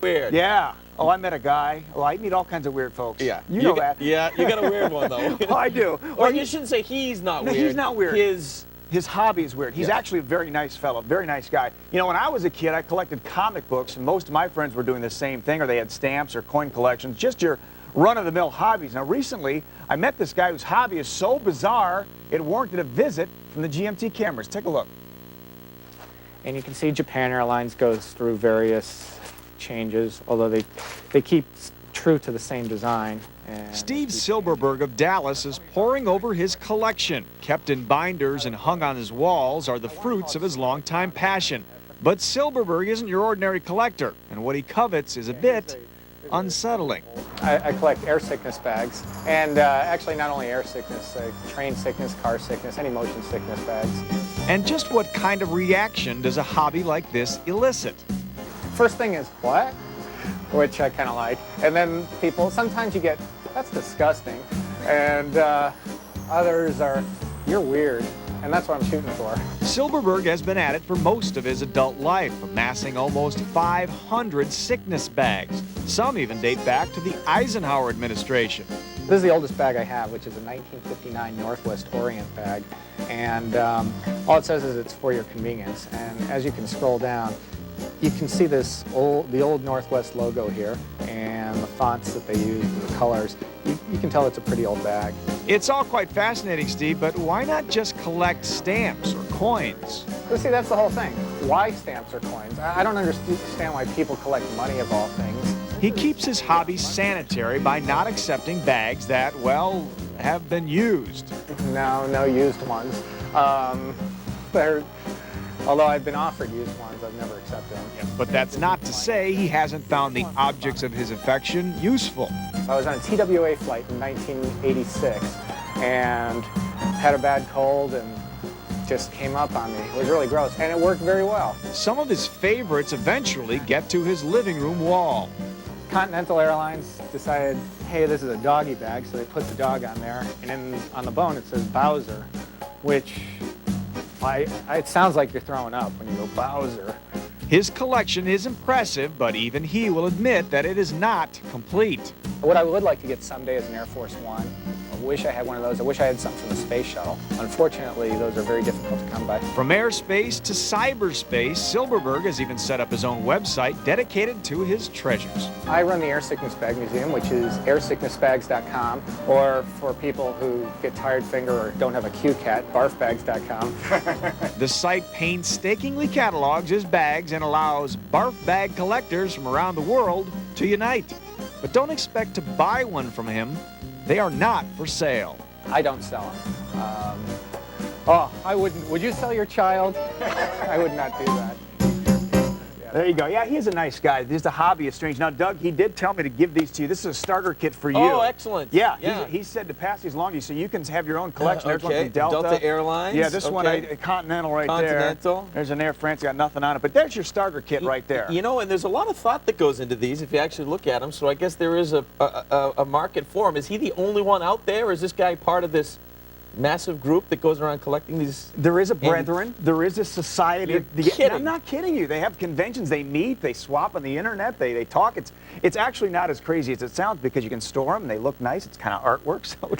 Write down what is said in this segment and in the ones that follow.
Weird. Yeah. Oh, I met a guy. Oh, I meet all kinds of weird folks. Yeah. You know that. Yeah, you got a weird one, though. Oh, I do. Or Well, you shouldn't say he's not No, weird. he's not weird. His hobby is weird. He's Yeah. actually a very nice fellow, very nice guy. You know, when I was a kid, I collected comic books, and most of my friends were doing the same thing, or they had stamps or coin collections, just your run-of-the-mill hobbies. Now, recently, I met this guy whose hobby is so bizarre, it warranted a visit from the GMT cameras. Take a look. And you can see Japan Airlines goes through various changes, although they keep true to the same design. And Steve Silberberg of Dallas is poring over his collection. Kept in binders and hung on his walls are the fruits of his longtime passion. But Silberberg isn't your ordinary collector, and what he covets is a bit unsettling. I collect air sickness bags, and actually not only air sickness, train sickness, car sickness, any motion sickness bags. And just what kind of reaction does a hobby like this elicit? First thing is, what? Which I kind of like. And then people, sometimes you get, that's disgusting. And others are, you're weird. And that's what I'm shooting for. Silberberg has been at it for most of his adult life, amassing almost 500 sickness bags. Some even date back to the Eisenhower administration. This is the oldest bag I have, which is a 1959 Northwest Orient bag. And all it says is it's for your convenience. And as you can scroll down, you can see the old Northwest logo here, and the fonts that they use, and the colors. You can tell it's a pretty old bag. It's all quite fascinating, Steve, but why not just collect stamps or coins? Well, see, that's the whole thing. Why stamps or coins? I don't understand why people collect money of all things. He keeps his hobby sanitary by not accepting bags that, well, have been used. No used ones. Although I've been offered used ones, I've never accepted them. But that's not to say he hasn't found the objects of his affection useful. I was on a TWA flight in 1986 and had a bad cold and just came up on me. It was really gross, and it worked very well. Some of his favorites eventually get to his living room wall. Continental Airlines decided, hey, this is a doggy bag, so they put the dog on there, and then on the bone it says Bowser, which it sounds like you're throwing up when you go Bowser. His collection is impressive, but even he will admit that it is not complete. What I would like to get someday is an Air Force One. I wish I had one of those. I wish I had something from the space shuttle. Unfortunately, those are very difficult to come by. From airspace to cyberspace, Silberberg has even set up his own website dedicated to his treasures. I run the Air Sickness Bag Museum, which is airsicknessbags.com, or for people who get tired finger or don't have a QCat, barfbags.com. The site painstakingly catalogs his bags and allows barf bag collectors from around the world to unite. But don't expect to buy one from him. They are not for sale. I don't sell them. Oh, I wouldn't. Would you sell your child? I would not do that. There you go. Yeah, he's a nice guy. This is a hobby is strange. Now, Doug, he did tell me to give these to you. This is a starter kit for you. Oh, excellent. Yeah, he said to pass these along to you so you can have your own collection. There's one Okay, from Delta. Airlines. Yeah, this one, Okay. Continental right there. Continental. There's an Air France, got nothing on it. But there's your starter kit right there. You know, and there's a lot of thought that goes into these if you actually look at them, so I guess there is a market for them. Is he the only one out there, or is this guy part of this massive group that goes around collecting these? There is a brethren. There is a society. You're kidding. I'm not kidding you. They have conventions. They meet. They swap on the internet. They talk. It's actually not as crazy as it sounds because you can store them. They look nice. It's kind of artwork. So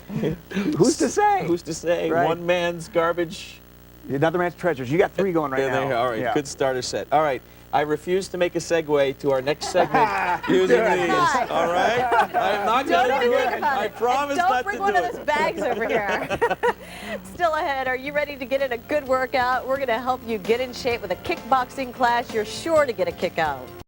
who's to say? Who's to say? Right. One man's garbage. Another man's treasures. You got 3 going right now. All right, Yeah. good starter set. All right, I refuse to make a segue to our next segment using Good. these. All right, I'm not going to do it. I promise Don't not bring to one do of it. those bags over here. Still ahead, are you ready to get in a good workout? We're going to help you get in shape with a kickboxing class you're sure to get a kick out.